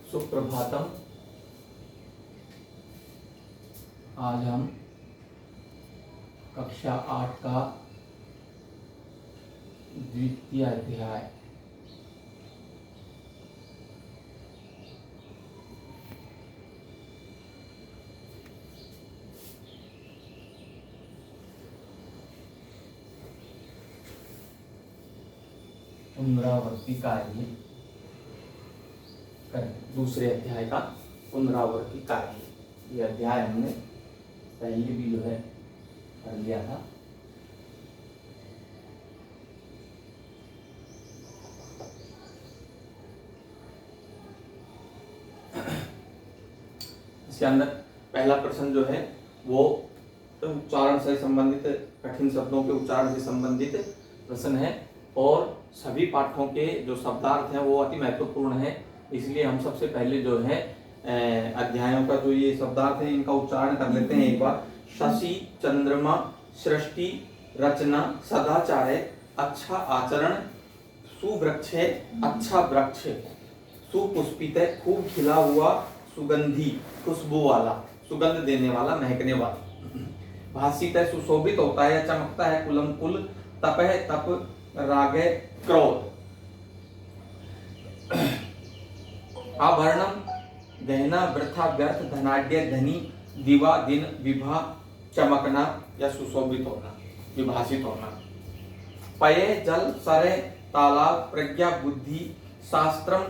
सुप्रभातम। आज हम कक्षा 8 का द्वितीय अध्याय पुनरावृत्ति कार्य करें। दूसरे अध्याय का पुनरावृत्ति कार्य, ये अध्याय हमने पहले भी जो है कर लिया था। इसके अंदर पहला प्रश्न जो है वो उच्चारण से संबंधित, कठिन शब्दों के उच्चारण से संबंधित प्रश्न है और सभी पाठों के जो शब्दार्थ हैं वो अति महत्वपूर्ण है। इसलिए हम सबसे पहले जो है अध्यायों का जो ये शब्दार्थ है इनका उच्चारण कर लेते हैं एक बार। शशि, चंद्रमा, सृष्टि, रचना, सदाचार, अच्छा आचरण, सुवृक्ष, अच्छा वृक्ष, सुपुष्पित, खूब खिला हुआ, सुगंधी, खुशबू वाला, सुगंध देने वाला, महकने वाला, भासित है, सुशोभित होता है, चमकता है, कुलमकुल, तपह, तप, राग, क्रोध, आभरणम, गहना, वृथा, व्यर्थ, धनाढ्य, धनी, दिवा, दिन, विभा, चमकना या सुशोभित होना, विभाषित होना, पय, जल, सरे, तालाब, प्रज्ञा, बुद्धि, शास्त्रम,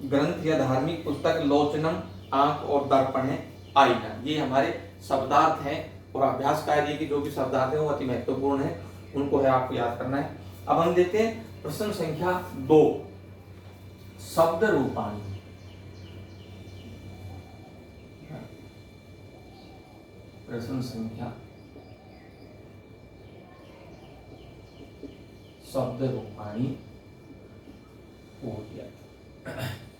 ग्रंथ या धार्मिक पुस्तक, लोचनम, आंख और दर्पण है, आईना। ये हमारे शब्दार्थ हैं और अभ्यास कार्य के जो भी शब्दार्थ है वो अति महत्वपूर्ण है, उनको है आपको याद करना है। अब हम देखते हैं प्रश्न संख्या 2, शब्द रूपाणी। प्रश्न संख्या शब्द रूपाणी हो गया।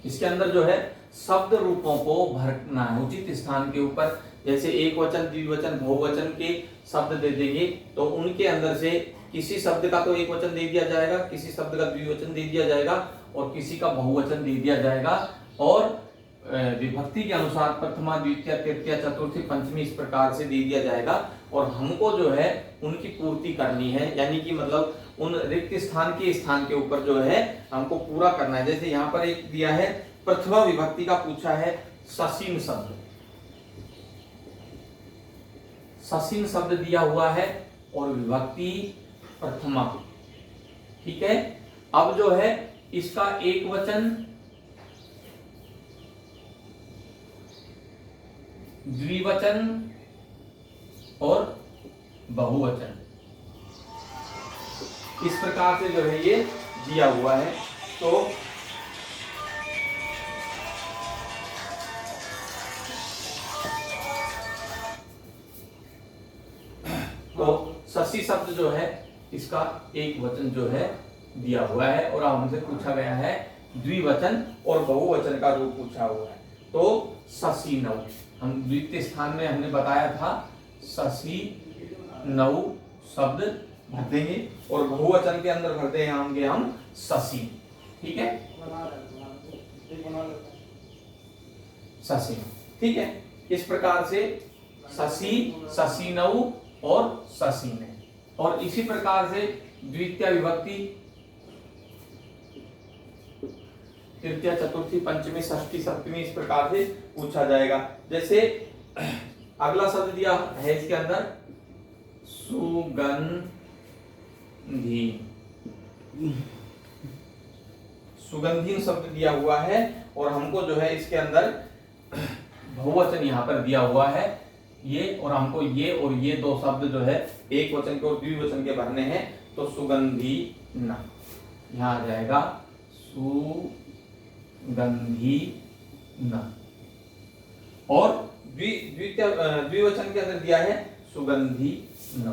इसके अंदर जो है शब्द रूपों को भरना है उचित स्थान के ऊपर। जैसे एक वचन, द्विवचन, बहुवचन के शब्द दे देंगे तो उनके अंदर से किसी शब्द का तो एक वचन दे दिया जाएगा, किसी शब्द का द्विवचन दे दिया जाएगा और किसी का बहुवचन दे दिया जाएगा। और विभक्ति के अनुसार प्रथमा, द्वितीय, तृतीय, चतुर्थी, पंचमी इस प्रकार से दे दिया जाएगा और हमको जो है उनकी पूर्ति करनी है, यानी कि मतलब उन रिक्त स्थान के ऊपर जो है हमको पूरा करना है। जैसे यहाँ पर एक दिया है प्रथमा विभक्ति का पूछा है ससीन शब्द, ससीन शब्द दिया हुआ है और विभक्ति प्रथमा, ठीक है। अब जो है इसका एक वचन, द्विवचन और बहुवचन इस प्रकार से जो है ये दिया हुआ है। तो शशि शब्द जो है इसका एक वचन जो है दिया हुआ है और हमसे पूछा गया है द्विवचन और बहुवचन का रूप पूछा हुआ है। तो शशि नौ, हम द्वितीय स्थान में हमने बताया था शशि नौ शब्द भर देंगे और बहुवचन के अंदर भर देंगे हम शशि, ठीक है, शशि, ठीक है। इस प्रकार से शशि, शशि नौ और शशि ने। और इसी प्रकार से द्वितीय विभक्ति, तृतीय, चतुर्थी, पंचमी, षष्ठी, सप्तमी इस प्रकार से पूछा जाएगा। जैसे अगला शब्द दिया है इसके अंदर सुगंधी, सुगंधी शब्द दिया हुआ है और हमको जो है इसके अंदर बहुवचन यहाँ पर दिया हुआ है ये, और हमको ये और ये दो शब्द जो है एक वचन के और द्विवचन के भरने हैं। तो सुगंधी न यहाँ आ जाएगा सुगंधी न, और द्विवचन के अंदर दिया है सुगंधी नौ,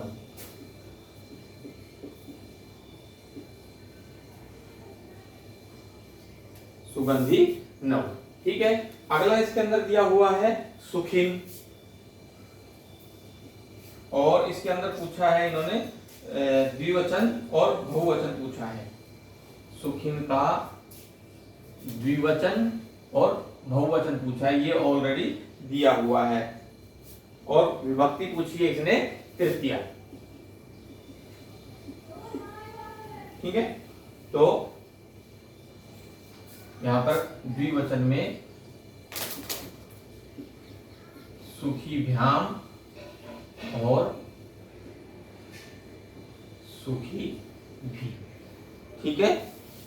सुगंधी नौ, ठीक है। अगला इसके अंदर दिया हुआ है सुखिन और इसके अंदर पूछा है इन्होंने द्विवचन और बहुवचन पूछा है। सुखिन का द्विवचन और बहुवचन पूछा है, ये ऑलरेडी दिया हुआ है। और विभक्ति पूछी है इसने तृतीया। ठीक है, तो यहां पर द्विवचन में सुखीभ्याम और सुखी भी। ठीक है,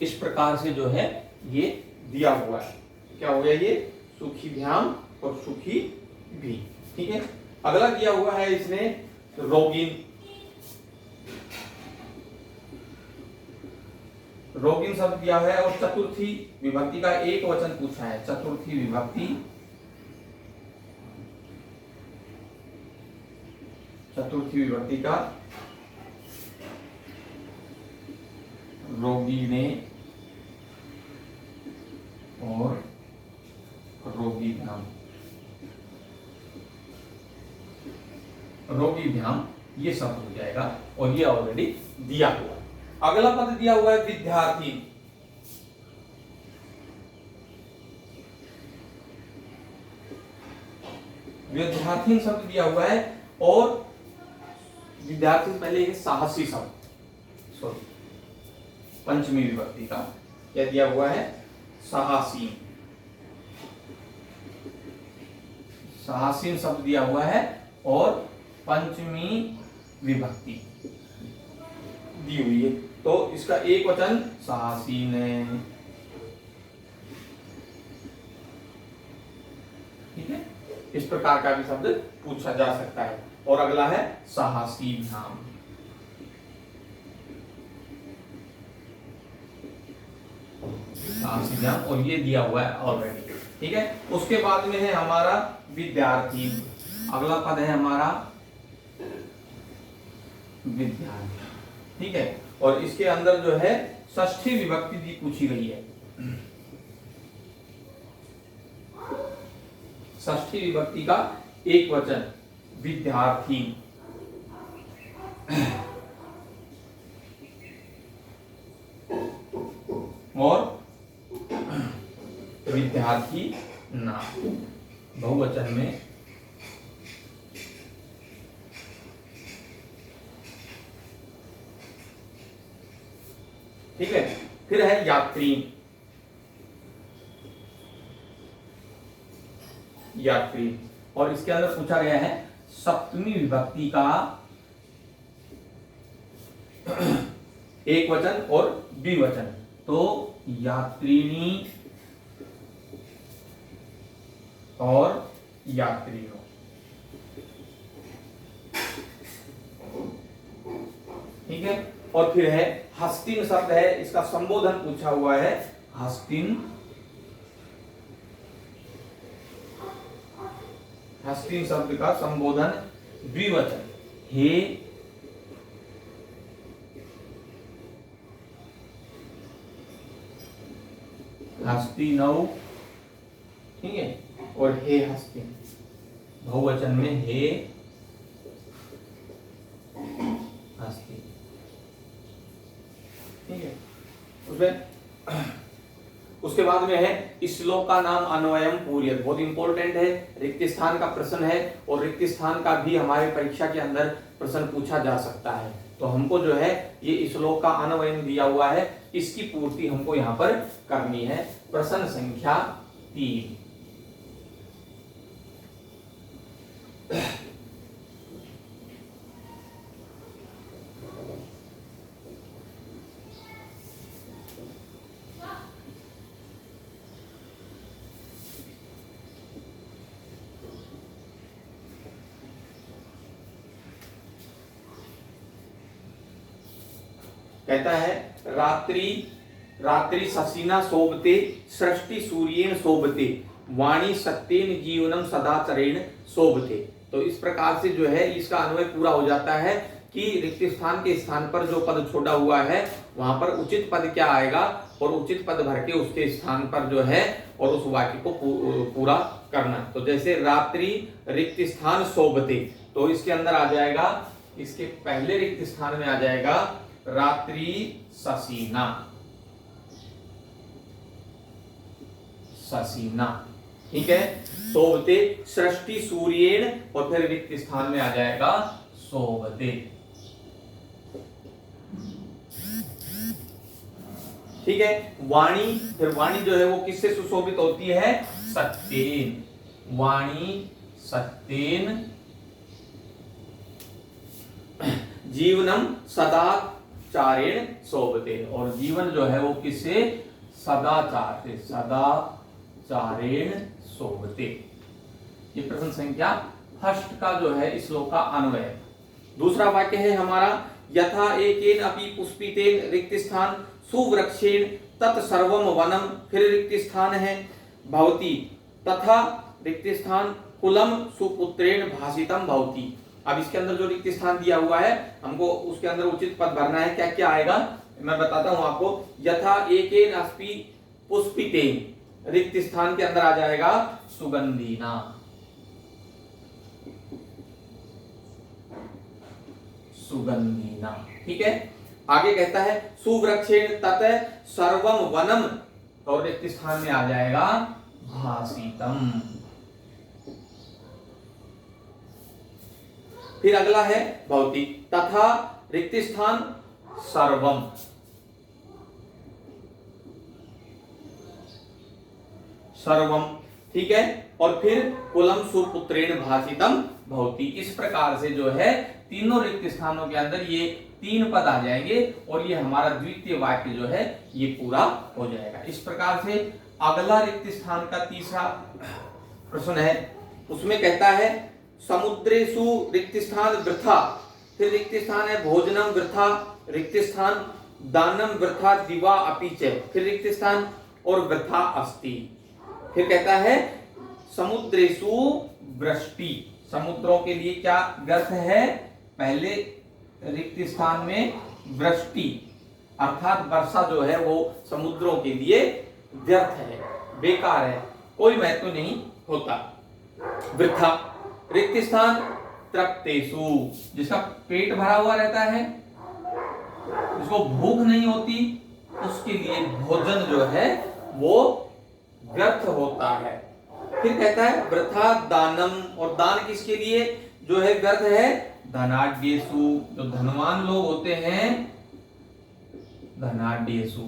इस प्रकार से जो है ये दिया हुआ है। क्या हो गया ये? सुखीभ्याम और सुखी भी। ठीक है, अगला दिया हुआ है इसने रोगिन। रोगिन शब्द दिया है और चतुर्थी विभक्ति का एक वचन पूछा है। चतुर्थी विभक्ति, चतुर्थी विभक्ति का रोगिने और रोगीभ्याम। रोगीभ्याम ये शब्द हो जाएगा और ये ऑलरेडी दिया हुआ है। अगला पद दिया हुआ है विद्यार्थी। विद्यार्थी शब्द दिया हुआ है और विद्यार्थी से पहले ये साहसी शब्द, सॉरी पंचमी विभक्ति का क्या दिया हुआ है? साहसी। साहसीन शब्द दिया हुआ है और पंचमी विभक्ति दी हुई है, तो इसका एक वचन साहसीन है। ठीक है, इस प्रकार का भी शब्द पूछा जा सकता है। और अगला है साहसीभ्याम। साहसीभ्याम और ये दिया हुआ है ऑलरेडी। ठीक है, उसके बाद में है हमारा विद्यार्थी। अगला पद है हमारा विद्यार्थी। ठीक है, और इसके अंदर जो है षष्ठी विभक्ति दी पूछी गई है। षष्ठी विभक्ति का एक वचन विद्यार्थी। और विद्यार्थी ना बहुवचन में ठीक है। फिर है यात्री। यात्री और इसके अंदर पूछा गया है सप्तमी विभक्ति का एक वचन और द्विवचन, तो यात्रिणी और यात्रियों। ठीक है, और फिर है हस्तिन शब्द है, इसका संबोधन पूछा हुआ है। हस्तिन, हस्तिन शब्द का संबोधन द्विवचन हे हस्तिनौ। ठीक है, और हे हस्तिन बहुवचन में हे हस्तिन। ठीक है, उसके बाद में है श्लोक का नाम अन्वयम पूर्यत। बहुत इंपॉर्टेंट है, रिक्त स्थान का प्रश्न है और रिक्त स्थान का भी हमारे परीक्षा के अंदर प्रश्न पूछा जा सकता है। तो हमको जो है ये श्लोक का अन्वयम दिया हुआ है, इसकी पूर्ति हमको यहाँ पर करनी है। प्रश्न संख्या 3। कहता है रात्रि रात्रि शशिना शोभते सृष्टि सूर्येन शोभते वाणी सत्येन जीवनम सदाचरेण शोभते। तो इस प्रकार से जो है इसका अन्वय पूरा हो जाता है कि रिक्त स्थान के स्थान पर जो पद छोड़ा हुआ है वहां पर उचित पद क्या आएगा और उचित पद भर के उसके स्थान पर जो है और उस वाक्य को पूरा करना। तो जैसे रात्रि रिक्त स्थान शोभते, तो इसके अंदर आ जाएगा, इसके पहले रिक्त स्थान में आ जाएगा रात्रि शशिना। शशिना ठीक है, शोभते सृष्टि सूर्येण, और फिर रिक्त स्थान में आ जाएगा शोभते। ठीक है, वाणी, फिर वाणी जो है वो किससे सुशोभित होती है? सत्येन, वाणी सत्येन, जीवनम सदाचारेण शोभते, और जीवन जो है वो किससे? सदाचार से, सदाचारेण शोभते। ये प्रश्न संख्या फर्स्ट का जो है इस श्लोक का अन्वय। दूसरा वाक्य है हमारा, यथा एकेन अपि पुष्पितेन रिक्त स्थान सुवृक्षेण तत्सर्वम वनम, फिर रिक्त स्थान है भवति, तथा रिक्त स्थान कुलम सुपुत्रेण भासितम भवति। अब इसके अंदर जो रिक्त स्थान दिया हुआ है हमको उसके अंदर उचित पद भरना है। क्या क्या आएगा मैं बताता हूं आपको। यथा एकेन अस्पि पुष्पितेन, रिक्त स्थान के अंदर आ जाएगा सुगंधीना, सुगंधीना। ठीक है, आगे कहता है सुवृक्षेण तत सर्वम वनम, तो रिक्त स्थान में आ जाएगा भासितम। फिर अगला है भवति, तथा रिक्त स्थान सर्वम, सर्वम। ठीक है, और फिर कुलम सुपुत्रेण भासितम भवति। इस प्रकार से जो है तीनों रिक्त स्थानों के अंदर ये 3 पद आ जाएंगे और ये हमारा द्वितीय वाक्य जो है ये पूरा हो जाएगा। इस प्रकार से अगला रिक्त स्थान का तीसरा प्रश्न है, उसमें कहता है समुद्रेषु रिक्त स्थान वृथा, फिर रिक्त स्थान है भोजनम वृथा, रिक्त स्थान दानम वृथा दिवा अपि च, फिर रिक्त स्थान और वृथा अस्ति। फिर कहता है समुद्रेषु वृष्टि, समुद्रों के लिए क्या व्यर्थ है? पहले रिक्त स्थान में वृष्टि अर्थात वर्षा जो है वो समुद्रों के लिए व्यर्थ है, बेकार है, कोई महत्व नहीं होता। वृथा, रिक्त स्थान तृप्तेषु, जिसका पेट भरा हुआ रहता है, जिसको भूख नहीं होती, उसके लिए भोजन जो है वो व्यर्थ होता है। फिर कहता है वृथा दानम, और दान किसके लिए जो है व्यर्थ है? धनाढ्येषु, जो धनवान लोग होते हैं, धनाढ्येषु।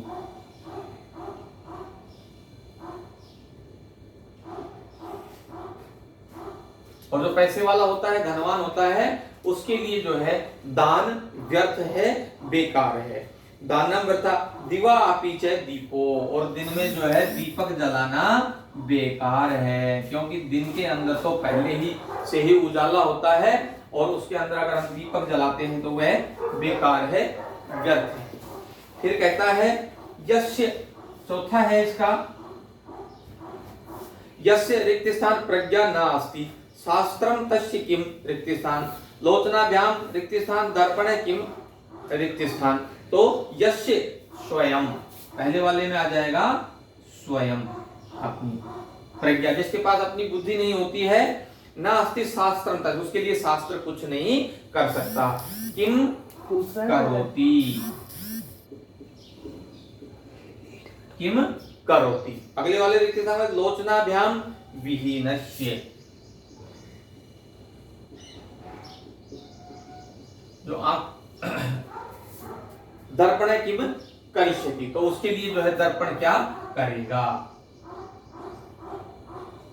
और जो पैसे वाला होता है, धनवान होता है, उसके लिए जो है दान व्यर्थ है, बेकार है। दानम वृथा दिवा अपि च दीपो, और दिन में जो है दीपक जलाना बेकार है, क्योंकि दिन के अंदर तो पहले ही से ही उजाला होता है और उसके अंदर अगर हम दीपक जलाते हैं तो वह बेकार है, व्यर्थ है। फिर कहता है यस्य, चौथा है इसका, यस्य रिक्त स्थान प्रज्ञा न अस्ति शास्त्रम तस्य किम रिक्त स्थान, लोचनाभ्याम रिक्त स्थान, दर्पण किम रिक्त स्थान। तो यस्य स्वयं, पहले वाले में आ जाएगा स्वयं, अपनी प्रज्ञा, जिसके पास अपनी बुद्धि नहीं होती है, ना अस्ति शास्त्रम तस्य, उसके लिए शास्त्र कुछ नहीं कर सकता। किम करोति, किम करोति। अगले वाले रिक्त स्थान में लोचनाभ्याम विहीनस्य, जो आप दर्पण किम करिष्यति, तो उसके लिए जो है दर्पण क्या करेगा?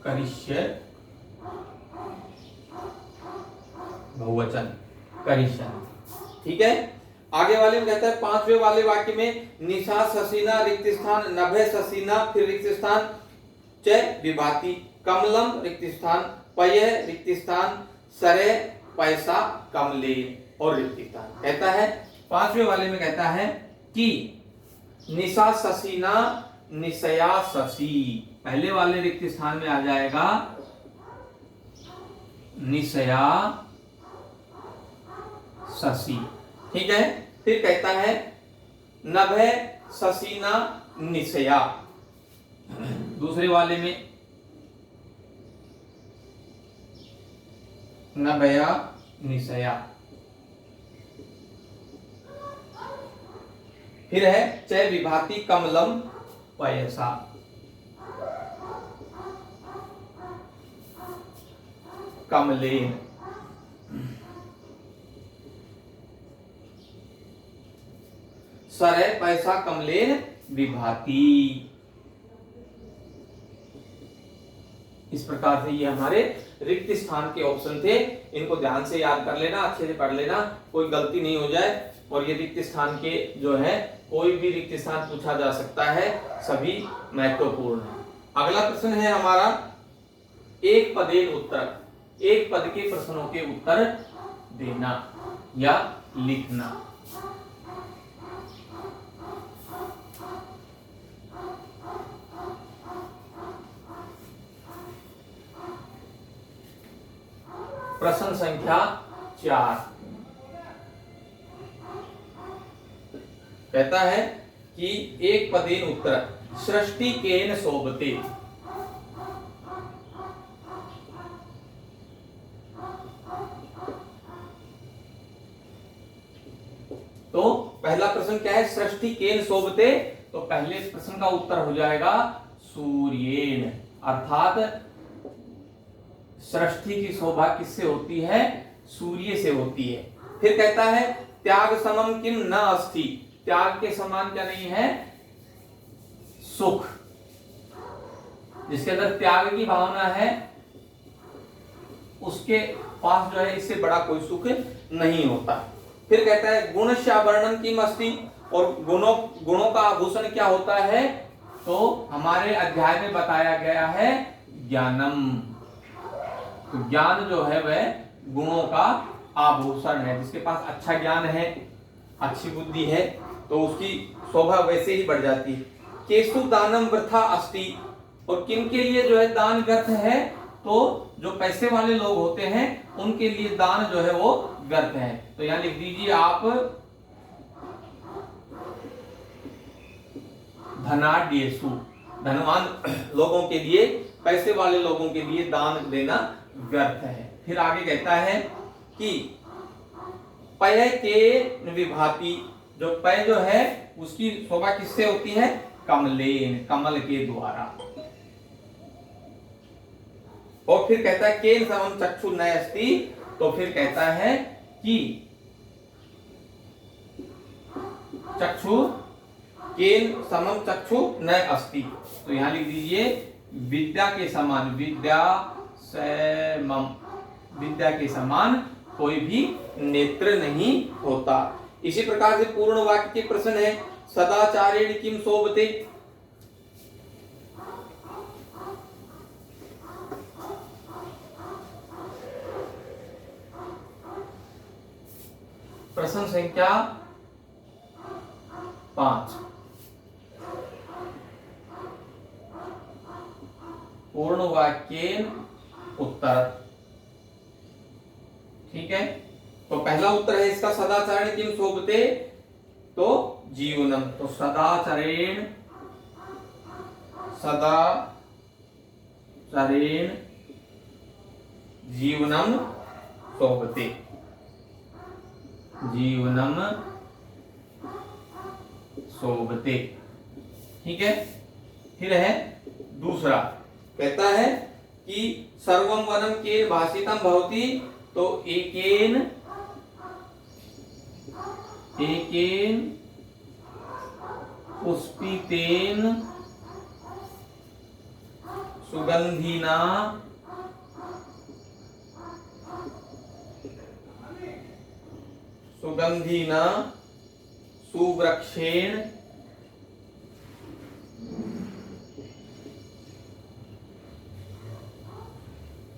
करिष्य बहुवचन, करिष्यन। ठीक है, आगे वाले में कहता है पांचवें वाले वाक्य में निशा शशीना रिक्त स्थान नभे शशीना, फिर रिक्त स्थान च विभाति, कमलम रिक्त स्थान पय रिक्त स्थान सरे पैसा कमले, और रिक्त स्थान। कहता है पांचवें वाले में कहता है कि निशा शशीना निशया शशी, पहले वाले रिक्त स्थान में आ जाएगा निशया शशी। ठीक है, फिर कहता है नभे शशीना निशया, दूसरे वाले में नभया निशया। फिर है च विभाति कमलम पयसा, कमलेन। सरे पैसा कमलेन विभाति। इस प्रकार से ये हमारे रिक्त स्थान के ऑप्शन थे। इनको ध्यान से याद कर लेना, अच्छे से पढ़ लेना, कोई गलती नहीं हो जाए। और ये रिक्त स्थान के जो है कोई भी रिक्त स्थान पूछा जा सकता है, सभी महत्वपूर्ण है। अगला प्रश्न है हमारा एक पदेन उत्तर। एक पद के प्रश्नों के उत्तर देना या लिखना। प्रश्न संख्या 4 कहता है कि एक पदेन उत्तर सृष्टि केन शोभते। तो पहला प्रश्न क्या है, सृष्टि केन शोभते। तो पहले प्रश्न का उत्तर हो जाएगा सूर्येन, अर्थात सृष्टि की शोभा किससे होती है, सूर्य से होती है। फिर कहता है त्याग समम किम न अस्ति। त्याग के समान क्या नहीं है, सुख। जिसके अंदर त्याग की भावना है उसके पास जो है इससे बड़ा कोई सुख नहीं होता। फिर कहता है गुणस्याभरणम किम अस्ति। और गुणों का आभूषण क्या होता है, तो हमारे अध्याय में बताया गया है ज्ञानम। तो ज्ञान जो है वह गुणों का आभूषण है। जिसके पास अच्छा ज्ञान है, अच्छी बुद्धि है, तो उसकी शोभा वैसे ही बढ़ जाती है। केसु दानम वृथा अस्ति। और किन के लिए जो है दान व्यर्थ है, तो जो पैसे वाले लोग होते हैं उनके लिए दान जो है वो व्यर्थ है। तो यहां लिख दीजिए आप धनाढ्येषु। धनवान लोगों के लिए, पैसे वाले लोगों के लिए दान देना व्यर्थ है। फिर आगे कहता है कि पय के विभाति। जो पय जो है उसकी शोभा किससे होती है, कमलेन, कमल के द्वारा। और फिर कहता है केन समम चक्षु न अस्ति। तो फिर कहता है कि चक्षु केन समम चक्षु न अस्ति। तो यहां लिख दीजिए विद्या के समान, विद्या के समान कोई भी नेत्र नहीं होता। इसी प्रकार से पूर्ण वाक्य के प्रश्न है सदाचारेण किम शोभते। प्रश्न संख्या 5 पूर्ण वाक्य उत्तर। ठीक है, तो पहला उत्तर है इसका सदाचारेण किम शोभते, तो जीवनम। तो सदाचारेण जीवनम शोभते, जीवनम शोभते। ठीक है, फिर है दूसरा, कहता है कि सर्वम वनम केन भाषितम भवति। तो एकेन पुष्पितेन सुगंधिना सुवृक्षेण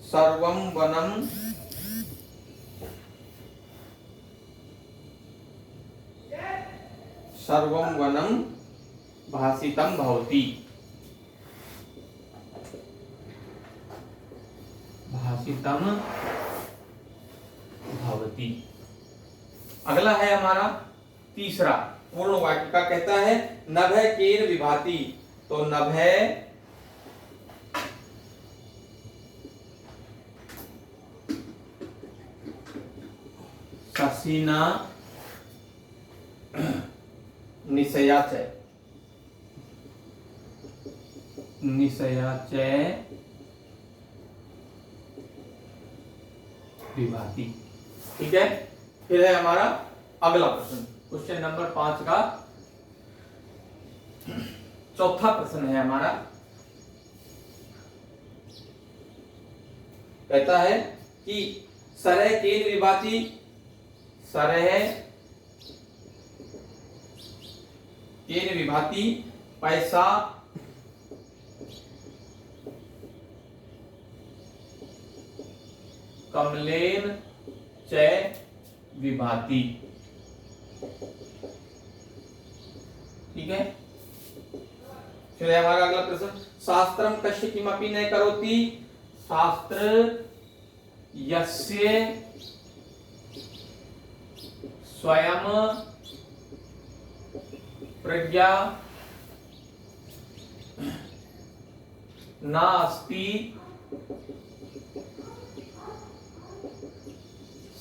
सर्वं वनं भासितं भवति। अगला है हमारा तीसरा पूर्ण वाक्य का, कहता है नभः केन विभाति। तो नभः शशिना निशयाच विभाति। ठीक है, फिर है हमारा अगला प्रश्न, क्वेश्चन नंबर 5 का चौथा प्रश्न है हमारा। कहता है कि सरह केन विभाति, सरह केन विभाति पैसा कमलेन च विभाति। ठीक है, फिर है हमारा अगला प्रश्न, शास्त्रम कस्य किमपि न करोति, शास्त्र यस्य स्वयं प्रज्ञा नास्ति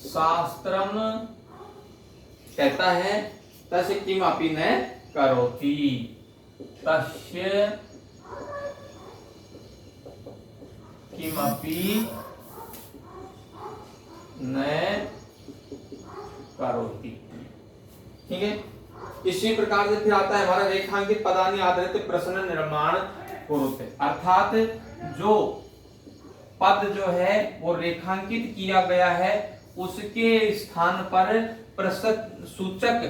शास्त्रम, कहता है तस्य किमपि न करोति, तस्य किमपि न करोति। ठीक है, इसी प्रकार से फिर आता है हमारा रेखांकित पदानि आधारित प्रश्न निर्माण कुरुते, अर्थात जो पद जो है वो रेखांकित किया गया है उसके स्थान पर प्रश्न सूचक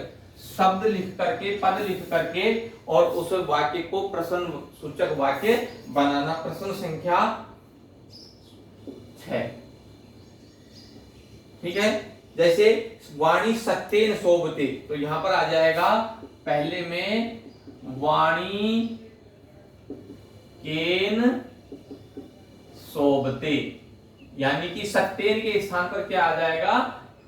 शब्द लिख करके, पद लिख करके और उस वाक्य को प्रश्न सूचक वाक्य बनाना। प्रश्न संख्या 6। ठीक है, जैसे वाणी सत्येन शोभते, तो यहां पर आ जाएगा पहले में वाणी केन शोभते, यानी कि सत्येन के स्थान पर क्या आ जाएगा,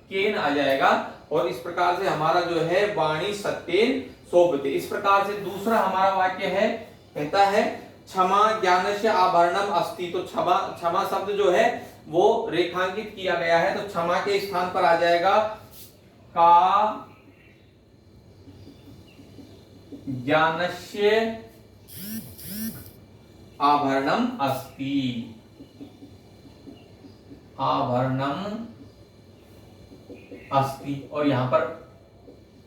केन आ जाएगा। और इस प्रकार से हमारा जो है वाणी सत्येन शोभते। इस प्रकार से दूसरा हमारा वाक्य है, कहता है क्षमा ज्ञानस्य आभरणम अस्ति, तो क्षमा, क्षमा शब्द जो है वो रेखांकित किया गया है, तो क्षमा के स्थान पर आ जाएगा का ज्ञानस्य आभरणम अस्ति, आभरणम अस्ति, और यहां पर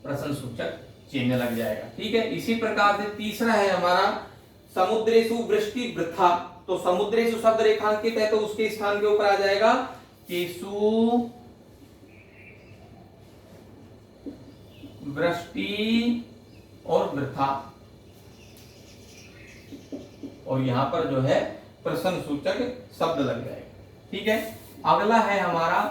प्रश्न सूचक चिन्ह लग जाएगा। ठीक है, इसी प्रकार से तीसरा है हमारा समुद्रेषु वृष्टि वृथा, तो समुद्रेषु शब्द रेखांकित है तो उसके स्थान के ऊपर आ जाएगा केषु वृष्टि और वृथा, और यहां पर जो है प्रश्न सूचक शब्द लग जाएगा। ठीक है, अगला है हमारा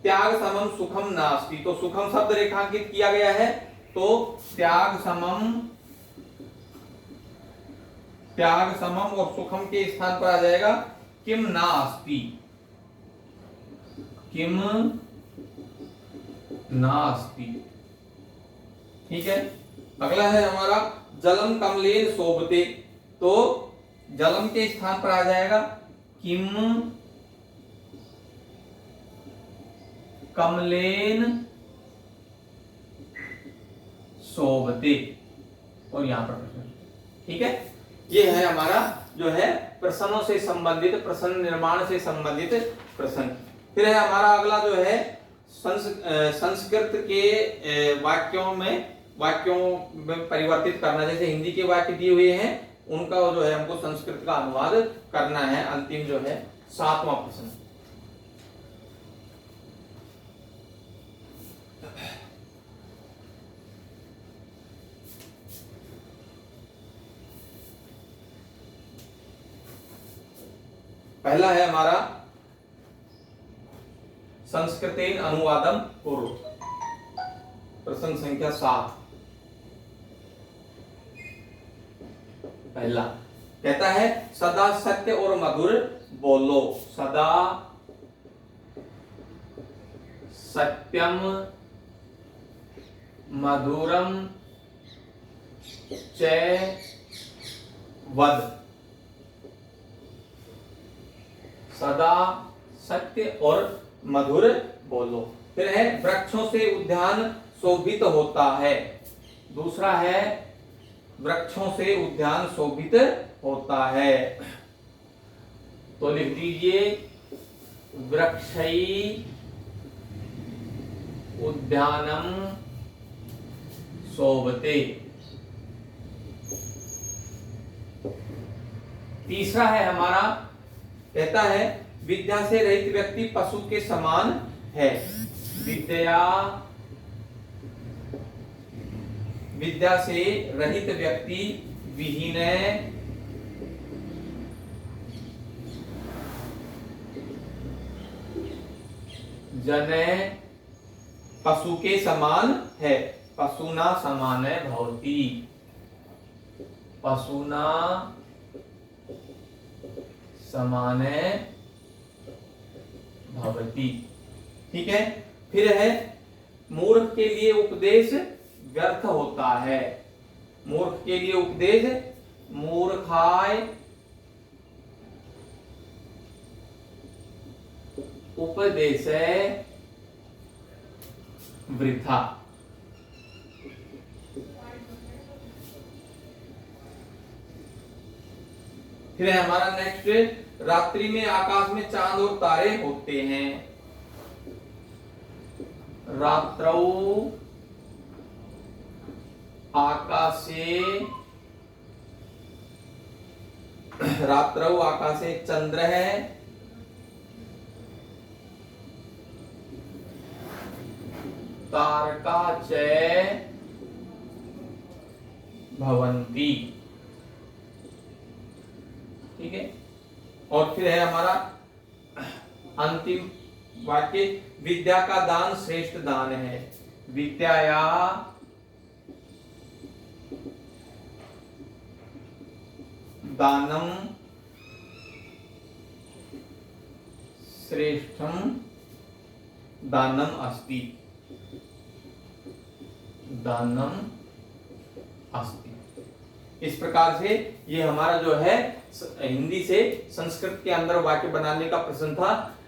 त्याग समम सुखम नास्ति, तो सुखम शब्द रेखांकित किया गया है तो त्याग समम और सुखम के स्थान पर आ जाएगा किम नास्ति, किम नास्ति। ठीक है, अगला है हमारा जलम कमलेन शोभते, तो जलम के स्थान पर आ जाएगा किम कमलेन शोभते, और यहां पर प्रश्न। ठीक है, ये है हमारा जो है प्रश्नों से संबंधित, प्रश्न निर्माण से संबंधित प्रश्न। फिर है हमारा अगला जो है संस्कृत के वाक्यों में परिवर्तित करना, जैसे हिंदी के वाक्य दिए हुए हैं उनका जो है हमको संस्कृत का अनुवाद करना है। अंतिम जो है 7वां प्रश्न, पहला है हमारा संस्कृतेन अनुवादम कुरु, प्रश्न संख्या 7। पहला कहता है सदा सत्य और मधुर बोलो, सदा सत्यम मधुरम च वद, सदा सत्य और मधुर बोलो। फिर है वृक्षों से उद्यान शोभित होता है, दूसरा है वृक्षों से उद्यान शोभित होता है, तो लिख दीजिए वृक्षै उद्यानम शोभते। तीसरा है हमारा, कहता है विद्या से रहित व्यक्ति पशु के समान है। विद्या से रहित व्यक्ति विहीन जन पशु के समान है। पशुना समान भवति। पशुना समान भवति। ठीक है। फिर है मूर्ख के लिए उपदेश व्यर्थ होता है। मूर्ख के लिए उपदेश, मूर्खाय उपदेश वृथा। फिर है हमारा नेक्स्ट, रात्रि में आकाश में चांद और तारे होते हैं। रात्रौ आकाशे चंद्र है, तारका च भवन्ति। ठीक है। और फिर है हमारा अंतिम वाक्य, विद्या का दान श्रेष्ठ दान है। विद्याया दानम श्रेष्ठम दानम अस्ति। दानम अस्ति। इस प्रकार से ये हमारा जो है हिंदी से संस्कृत के अंदर वाक्य बनाने का प्रश्न था।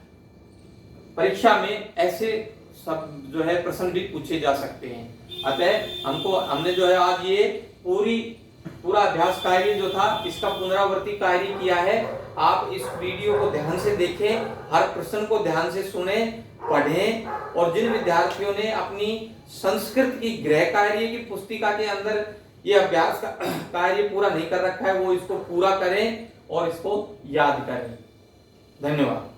परीक्षा में ऐसे सब जो है प्रश्न भी पूछे जा सकते हैं। अतः हमने जो है आज ये पूरा अभ्यास कार्य जो था इसका पुनरावृत्ति कार्य किया है। आप इस वीडियो को ध्यान से देखें, हर प्रश्न को ध्यान से सुने, पढ़ें। और जिन विद्यार्थियों ने अपनी संस्कृत की गृह कार्य की पुस्तिका के अंदर ये अभ्यास का कार्य पूरा नहीं कर रखा है, वो इसको पूरा करें और इसको याद करें। धन्यवाद।